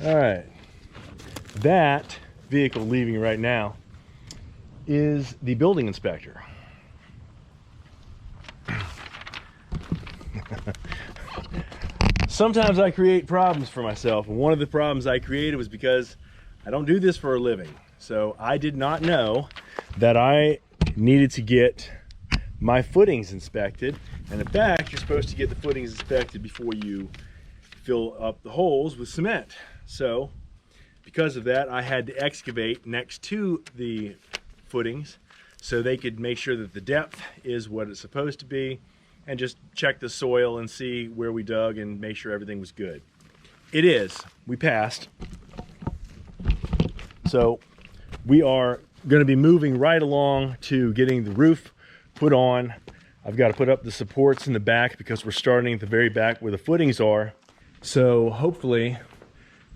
All right, that vehicle leaving right now is the building inspector. Sometimes I create problems for myself, and one of the problems I created was because I don't do this for a living. So I did not know that I needed to get my footings inspected. And in fact, you're supposed to get the footings inspected before you fill up the holes with cement. So because of that, I had to excavate next to the footings so they could make sure that the depth is what it's supposed to be, and just check the soil and see where we dug and make sure everything was good. It is. We passed. So we are going to be moving right along to getting the roof put on. I've got to put up the supports in the back because we're starting at the very back where the footings are. So hopefully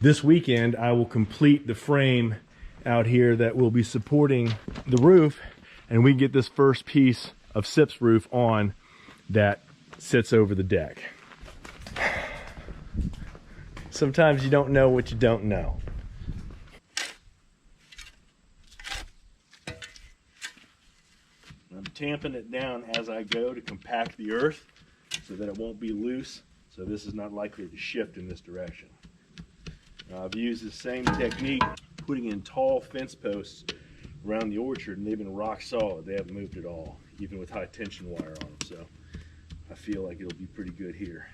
this weekend I will complete the frame out here that will be supporting the roof, and we can get this first piece of SIPS roof on that sits over the deck. Sometimes you don't know what you don't know. I'm tamping it down as I go to compact the earth so that it won't be loose, so this is not likely to shift in this direction. I've used the same technique putting in tall fence posts around the orchard, and they've been rock solid. They haven't moved at all, even with high tension wire on them. So I feel like it'll be pretty good here.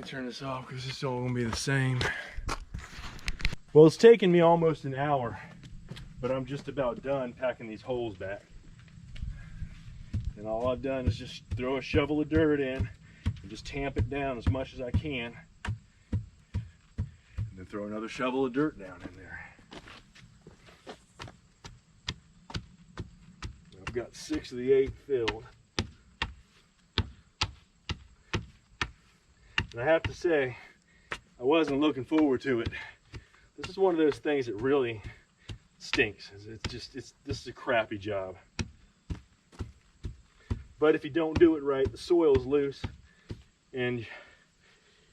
Turn this off because it's all gonna be the same. Well, it's taken me almost an hour, but I'm just about done packing these holes back. And all I've done is just throw a shovel of dirt in and just tamp it down as much as I can, and then throw another shovel of dirt down in there. I've got 6 of the 8 filled. And I have to say, I wasn't looking forward to it. This is one of those things that really stinks. This is a crappy job. But if you don't do it right, the soil's loose and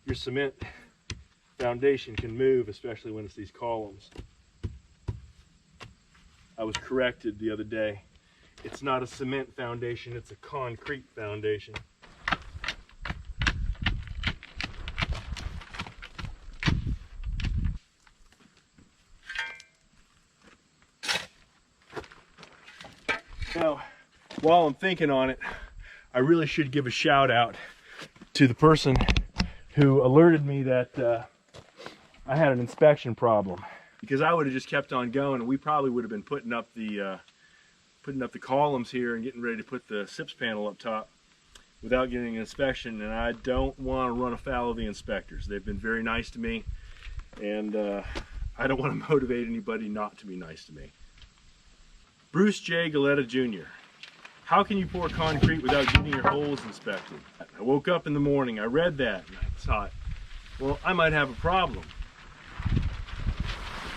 your cement foundation can move, especially when it's these columns. I was corrected the other day. It's not a cement foundation, it's a concrete foundation. Now, while I'm thinking on it, I really should give a shout out to the person who alerted me that I had an inspection problem, because I would have just kept on going and we probably would have been putting up the columns here and getting ready to put the SIPS panel up top without getting an inspection. And I don't want to run afoul of the inspectors. They've been very nice to me, and I don't want to motivate anybody not to be nice to me. Bruce J. Galetta Jr. How can you pour concrete without getting your holes inspected? I woke up in the morning, I read that, and I thought, well, I might have a problem.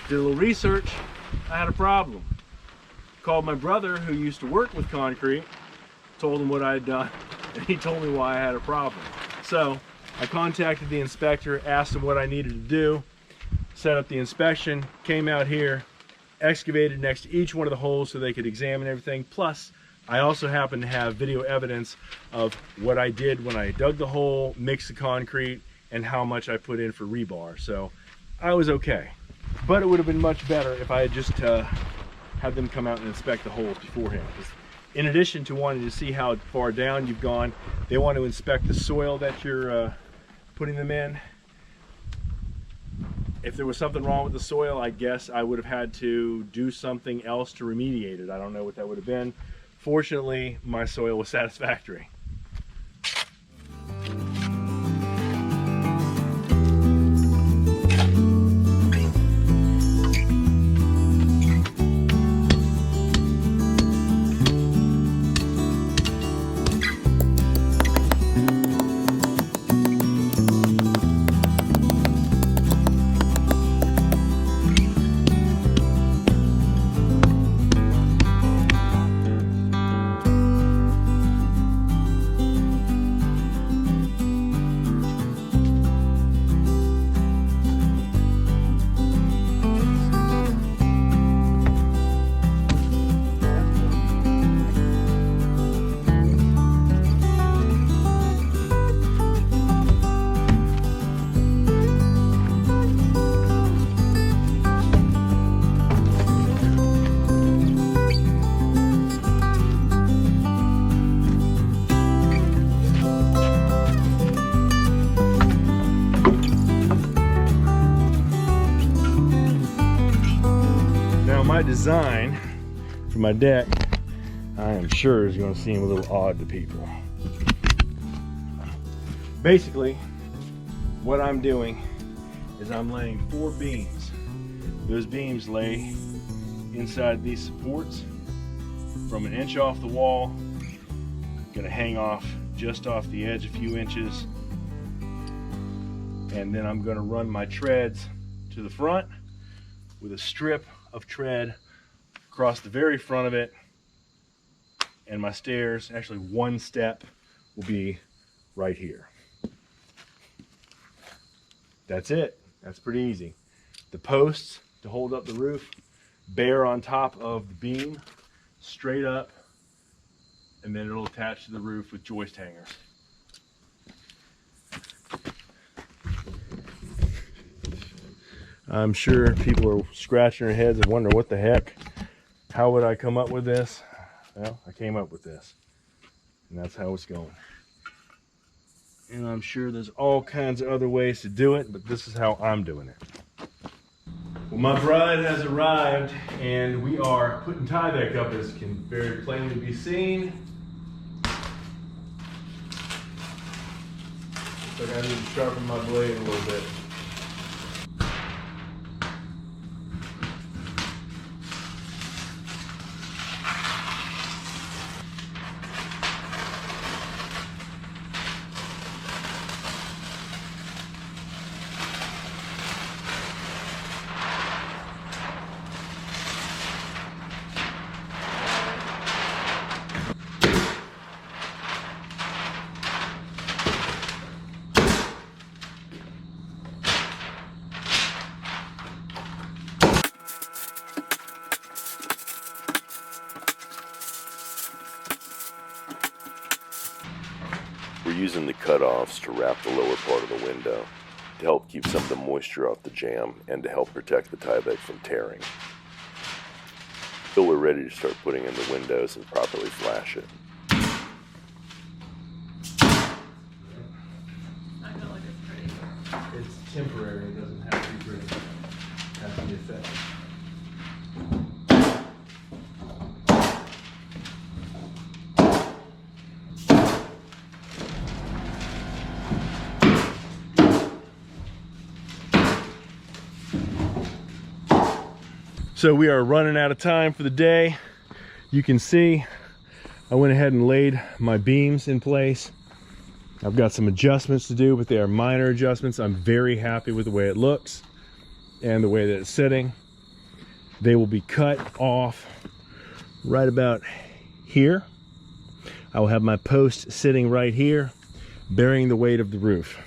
Did a little research, I had a problem. Called my brother who used to work with concrete, told him what I had done, and he told me why I had a problem. So I contacted the inspector, asked him what I needed to do, set up the inspection, came out here, excavated next to each one of the holes so they could examine everything. Plus, I also happen to have video evidence of what I did when I dug the hole, mixed the concrete, and how much I put in for rebar. So I was okay. But it would have been much better if I had just had them come out and inspect the holes beforehand. In addition to wanting to see how far down you've gone, they want to inspect the soil that you're putting them in. If there was something wrong with the soil, I guess I would have had to do something else to remediate it. I don't know what that would have been. Fortunately, my soil was satisfactory. My design for my deck, I am sure, is going to seem a little odd to people. Basically, what I'm doing is I'm laying 4 beams. Those beams lay inside these supports from an inch off the wall. Going to hang off just off the edge a few inches, and then I'm going to run my treads to the front with a strip of tread across the very front of it, and my stairs, actually one step, will be right here. That's it. That's pretty easy. The posts to hold up the roof bear on top of the beam, straight up, and then it'll attach to the roof with joist hangers. I'm sure people are scratching their heads and wondering, what the heck? How would I come up with this? Well, I came up with this, and that's how it's going. And I'm sure there's all kinds of other ways to do it, but this is how I'm doing it. Well, my bride has arrived, and we are putting Tyvek up, as can very plainly be seen. Looks like I need to sharpen my blade a little bit. We're using the cutoffs to wrap the lower part of the window to help keep some of the moisture off the jamb and to help protect the Tyvek from tearing. Till we're ready to start putting in the windows and properly flash it. I feel like it's pretty. It's temporary, it doesn't have to be pretty. It has to be effective. So we are running out of time for the day. You can see I went ahead and laid my beams in place. I've got some adjustments to do, but they are minor adjustments. I'm very happy with the way it looks and the way that it's sitting. They will be cut off right about here. I will have my post sitting right here, bearing the weight of the roof.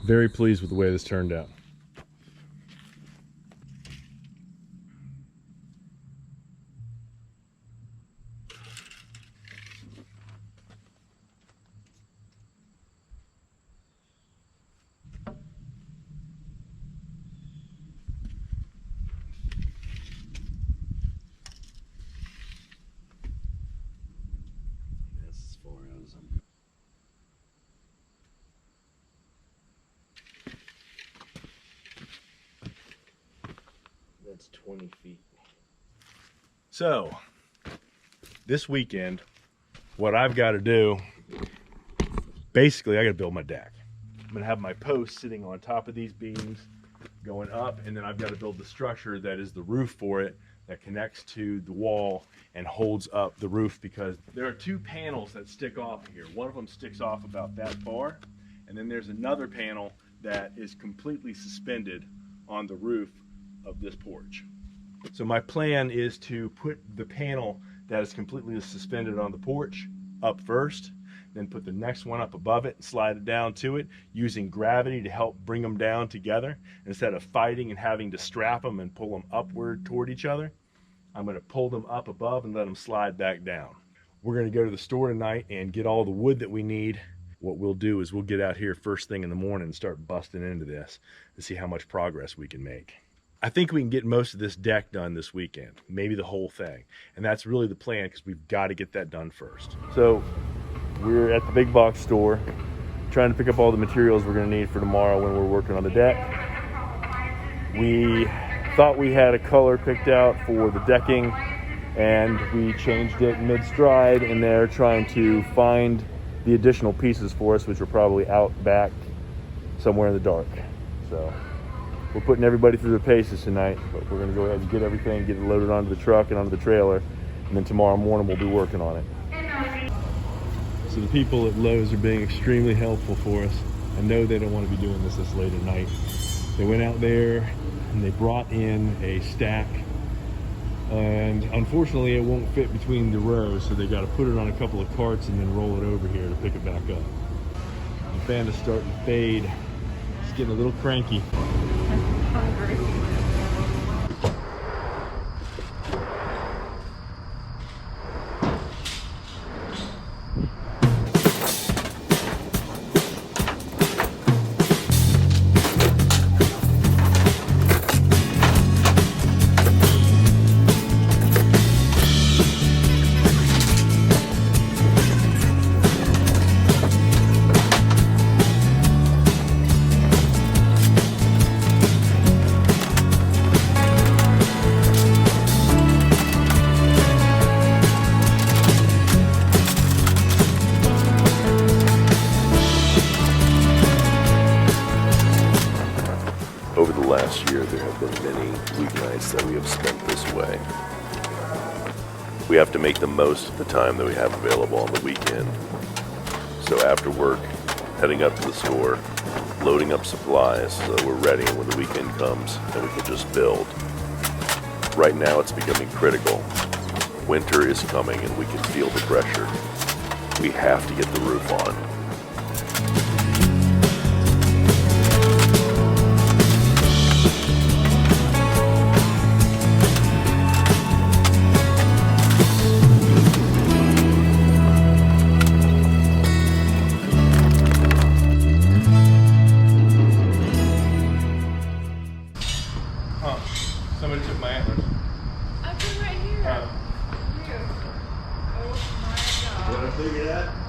Very pleased with the way this turned out. That's 20 feet. So this weekend, what I've got to do, basically I got to build my deck. I'm gonna have my posts sitting on top of these beams going up, and then I've got to build the structure that is the roof for it, that connects to the wall and holds up the roof, because there are two panels that stick off here. One of them sticks off about that far, and then there's another panel that is completely suspended on the roof of this porch. So my plan is to put the panel that is completely suspended on the porch up first, then put the next one up above it and slide it down to it, using gravity to help bring them down together. Instead of fighting and having to strap them and pull them upward toward each other, I'm going to pull them up above and let them slide back down. We're going to go to the store tonight and get all the wood that we need. What we'll do is we'll get out here first thing in the morning and start busting into this to see how much progress we can make. I think we can get most of this deck done this weekend, maybe the whole thing. And that's really the plan, because we've got to get that done first. So we're at the big box store trying to pick up all the materials we're going to need for tomorrow when we're working on the deck. We thought we had a color picked out for the decking, and we changed it mid-stride, and they're trying to find the additional pieces for us, which are probably out back somewhere in the dark. So we're putting everybody through their paces tonight, but we're going to go ahead and get everything, get it loaded onto the truck and onto the trailer, and then tomorrow morning we'll be working on it. So the people at Lowe's are being extremely helpful for us. I know they don't want to be doing this late at night. They went out there and they brought in a stack, and unfortunately it won't fit between the rows, so they got to put it on a couple of carts and then roll it over here to pick it back up. The fan is starting to fade. It's getting a little cranky. Hungry. Over the last year, there have been many weeknights that we have spent this way. We have to make the most of the time that we have available on the weekend. So after work, heading up to the store, loading up supplies so that we're ready when the weekend comes and we can just build. Right now it's becoming critical. Winter is coming and we can feel the pressure. We have to get the roof on. Somebody took my antlers. I've been right here. Here. Oh my God. What I figured out?